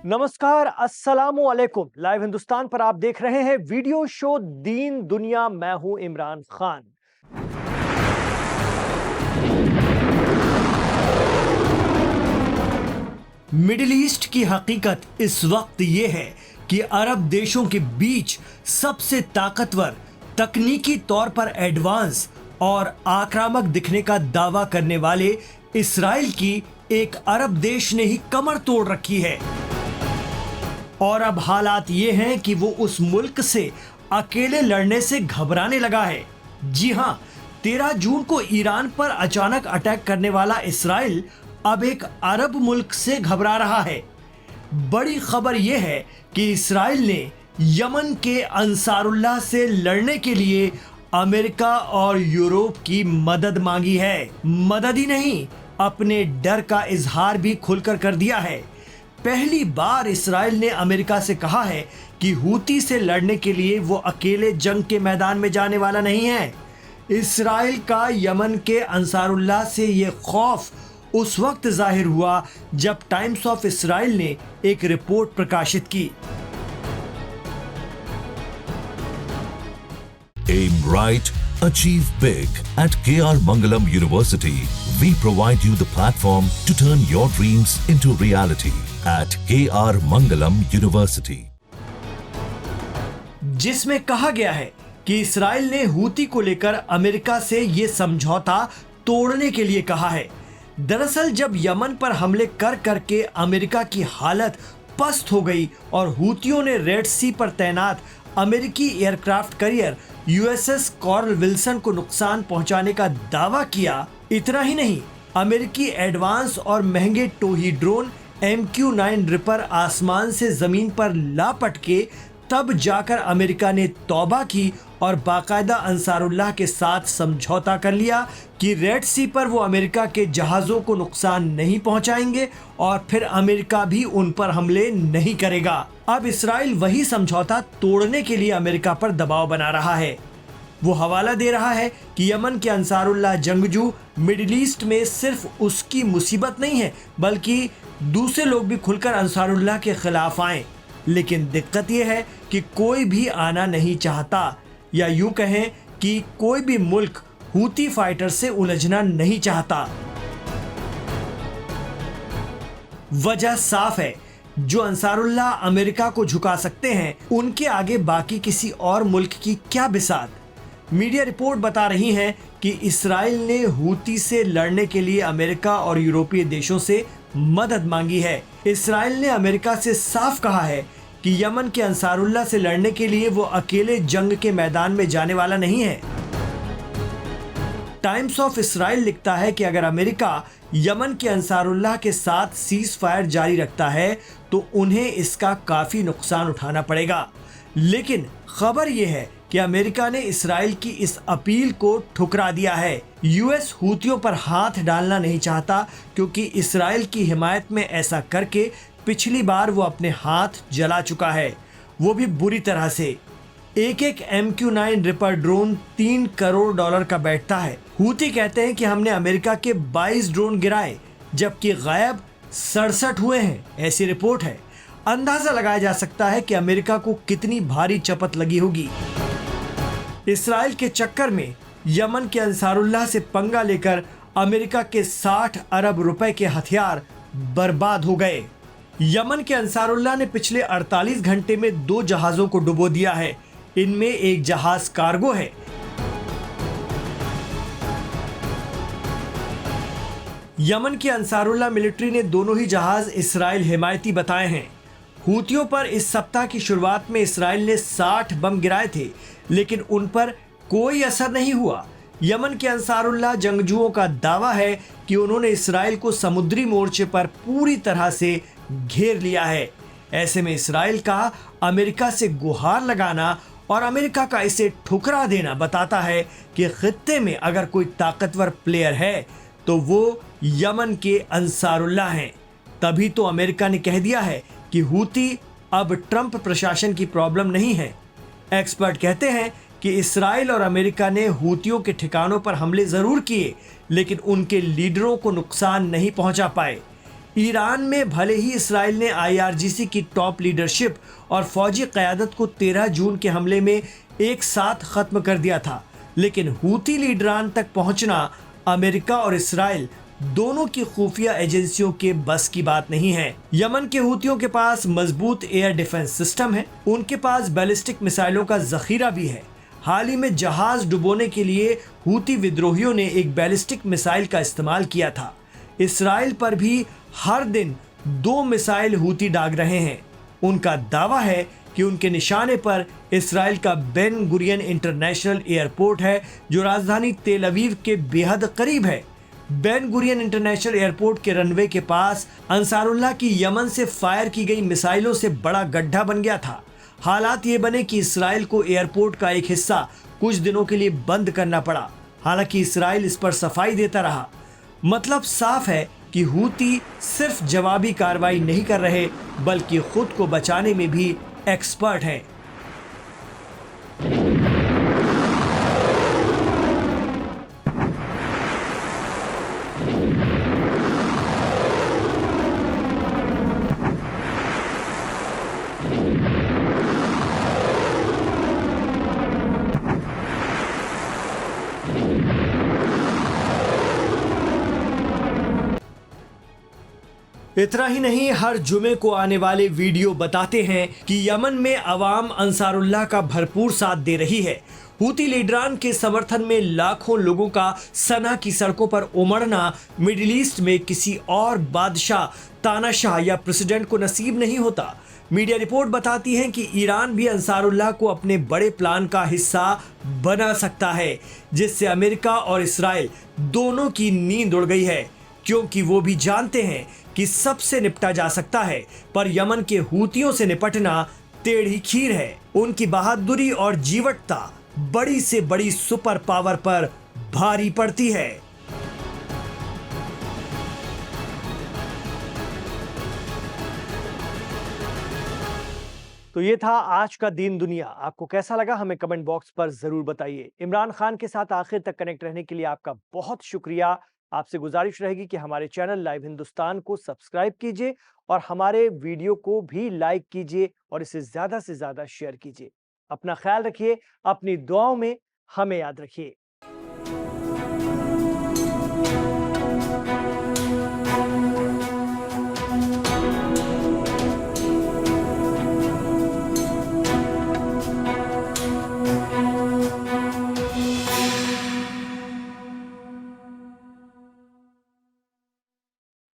नमस्कार, अस्सलामु अलैकुम। लाइव हिंदुस्तान पर आप देख रहे हैं वीडियो शो दीन दुनिया। मैं हूं इमरान खान। मिडिल ईस्ट की हकीकत इस वक्त ये है कि अरब देशों के बीच सबसे ताकतवर, तकनीकी तौर पर एडवांस और आक्रामक दिखने का दावा करने वाले इसराइल की एक अरब देश ने ही कमर तोड़ रखी है। और अब हालात ये हैं कि वो उस मुल्क से अकेले लड़ने से घबराने लगा है। जी हां, 13 जून को ईरान पर अचानक अटैक करने वाला इसराइल अब एक अरब मुल्क से घबरा रहा है। बड़ी खबर यह है कि इसराइल ने यमन के अंसारुल्लाह से लड़ने के लिए अमेरिका और यूरोप की मदद मांगी है। मदद ही नहीं, अपने डर का इजहार भी खुलकर कर दिया है। पहली बार इसराइल ने अमेरिका से कहा है कि हूती से लड़ने के लिए वो अकेले जंग के मैदान में जाने वाला नहीं है। इसराइल का यमन के अंसारुल्लाह से ये खौफ उस वक्त जाहिर हुआ जब टाइम्स ऑफ इसराइल ने एक रिपोर्ट प्रकाशित की। Aim right, achieve big. At KR Mangalam University, we provide you the platform to turn your dreams into reality. At KR Mangalam University. जिसमें कहा गया है कि इसराइल ने हूती को लेकर अमेरिका से ये समझौता तोड़ने के लिए कहा है। दरअसल जब यमन पर हमले कर करके अमेरिका की हालत पस्त हो गई और हूतियों ने रेड सी पर तैनात अमेरिकी aircraft carrier USS curl Wilson को नुकसान पहुंचाने का दावा किया, इतना ही नहीं, अमेरिकी एडवांस और महंगे टोही ड्रोन MQ-9 रिपर आसमान से जमीन पर लापटके, तब जाकर अमेरिका ने तौबा की और बाकायदा अंसारुल्लाह के साथ समझौता कर लिया कि रेड सी पर वो अमेरिका के जहाज़ों को नुकसान नहीं पहुंचाएंगे और फिर अमेरिका भी उन पर हमले नहीं करेगा। अब इसराइल वही समझौता तोड़ने के लिए अमेरिका पर दबाव बना रहा है। वो हवाला दे रहा है कि यमन के अंसारुल्लाह जंगजू मिडिल ईस्ट में सिर्फ उसकी मुसीबत नहीं है, बल्कि दूसरे लोग भी खुलकर अंसारुल्लाह के खिलाफ आए। लेकिन दिक्कत यह है कि कोई भी आना नहीं चाहता, या यूं कहें कि कोई भी मुल्क हूती फाइटर से उलझना नहीं चाहता। वजह साफ है, जो अंसारुल्लाह अमेरिका को झुका सकते हैं, उनके आगे बाकी किसी और मुल्क की क्या बिसात। मीडिया रिपोर्ट बता रही है कि इसराइल ने हूती से लड़ने के लिए अमेरिका और यूरोपीय देशों से मदद मांगी है। इसराइल ने अमेरिका से साफ कहा है कि यमन के अंसारुल्लाह से लड़ने के लिए वो अकेले जंग के मैदान में जाने वाला नहीं है। टाइम्स ऑफ इसराइल लिखता है कि अगर अमेरिका यमन के अंसारुल्लाह के साथ सीज फायर जारी रखता है तो उन्हें इसका काफी नुकसान उठाना पड़ेगा। लेकिन खबर यह है कि अमेरिका ने इसराइल की इस अपील को ठुकरा दिया है। यूएस हूतियों पर हाथ डालना नहीं चाहता, क्योंकि इसराइल की हिमायत में ऐसा करके पिछली बार वो अपने हाथ जला चुका है, वो भी बुरी तरह से। एक MQ-9 रिपर ड्रोन $3 करोड़ का बैठता है। हूती कहते हैं कि हमने अमेरिका के 22 ड्रोन गिराए, जबकि गायब 67 हुए हैं, ऐसी रिपोर्ट है। अंदाजा लगाया जा सकता है कि अमेरिका को कितनी भारी चपत लगी होगी। इसराइल के चक्कर में यमन के अंसारुल्लाह से पंगा लेकर अमेरिका के 60 अरब रुपए के हथियार बर्बाद हो गए। यमन के अंसारुल्लाह ने पिछले 48 घंटे में 2 जहाजों को डुबो दिया है। इनमें एक जहाज कार्गो है। यमन की अंसारुल्लाह मिलिट्री ने दोनों ही जहाज इसराइल हिमायती बताए हैं। हूतियों पर इस सप्ताह की शुरुआत में इसराइल ने 60 बम गिराए थे, लेकिन उन पर कोई असर नहीं हुआ। यमन के अंसारुल्लाह जंगजुओं का दावा है कि उन्होंने इसराइल को समुद्री मोर्चे पर पूरी तरह से घेर लिया है। ऐसे में इसराइल का अमेरिका से गुहार लगाना और अमेरिका का इसे ठुकरा देना बताता है कि खित्ते में अगर कोई ताकतवर प्लेयर है तो वो यमन के अंसारुल्लाह हैं। तभी तो अमेरिका ने कह दिया है कि हूती अब ट्रंप प्रशासन की प्रॉब्लम नहीं है। एक्सपर्ट कहते हैं कि इसराइल और अमेरिका ने हूतियों के ठिकानों पर हमले जरूर किए, लेकिन उनके लीडरों को नुकसान नहीं पहुंचा पाए। ईरान में भले ही इसराइल ने आईआरजीसी की टॉप लीडरशिप और फौजी क़यादत को 13 जून के हमले में एक साथ खत्म कर दिया था, लेकिन हूती लीडरान तक पहुंचना अमेरिका और इसराइल दोनों की खुफिया एजेंसियों के बस की बात नहीं है। यमन के हूतियों के पास मजबूत एयर डिफेंस सिस्टम है, उनके पास बैलिस्टिक मिसाइलों का जखीरा भी है। हाल ही में जहाज डुबोने के लिए हूती विद्रोहियों ने एक बैलिस्टिक मिसाइल का इस्तेमाल किया था। इसराइल पर भी हर दिन 2 मिसाइल हूती दाग रहे हैं। उनका दावा है कि उनके निशाने पर इसराइल का बेन गुरियन इंटरनेशनल एयरपोर्ट है, जो राजधानी तेल अवीव के बेहद करीब है। बेन गुरियन इंटरनेशनल एयरपोर्ट के रनवे के पास अंसारुल्लाह की यमन से फायर की गई मिसाइलों से बड़ा गड्ढा बन गया था। हालात ये बने कि इसराइल को एयरपोर्ट का एक हिस्सा कुछ दिनों के लिए बंद करना पड़ा। हालांकि इसराइल इस पर सफाई देता रहा। मतलब साफ है कि हूती सिर्फ जवाबी कार्रवाई नहीं कर रहे, बल्कि खुद को बचाने में भी एक्सपर्ट हैं। इतना ही नहीं, हर जुमे को आने वाले वीडियो बताते हैं कि यमन में अवाम अंसारुल्लाह का भरपूर साथ दे रही है। हूती लीडरान के समर्थन में लाखों लोगों का सना की सड़कों पर उमड़ना मिडिल ईस्ट में किसी और बादशाह, तानाशाह या प्रेसिडेंट को नसीब नहीं होता। मीडिया रिपोर्ट बताती है कि ईरान भी अंसारुल्लाह को अपने बड़े प्लान का हिस्सा बना सकता है, जिससे अमेरिका और इसराइल दोनों की नींद उड़ गई है, क्योंकि वो भी जानते हैं कि सबसे निपटा जा सकता है, पर यमन के हूतियों से निपटना टेढ़ी खीर है। उनकी बहादुरी और जीवटता बड़ी से बड़ी सुपर पावर पर भारी पड़ती है। तो ये था आज का दीन दुनिया। आपको कैसा लगा हमें कमेंट बॉक्स पर जरूर बताइए। इमरान खान के साथ आखिर तक कनेक्ट रहने के लिए आपका बहुत शुक्रिया। आपसे गुजारिश रहेगी कि हमारे चैनल लाइव हिंदुस्तान को सब्सक्राइब कीजिए और हमारे वीडियो को भी लाइक कीजिए और इसे ज्यादा से ज्यादा शेयर कीजिए। अपना ख्याल रखिए, अपनी दुआओं में हमें याद रखिए।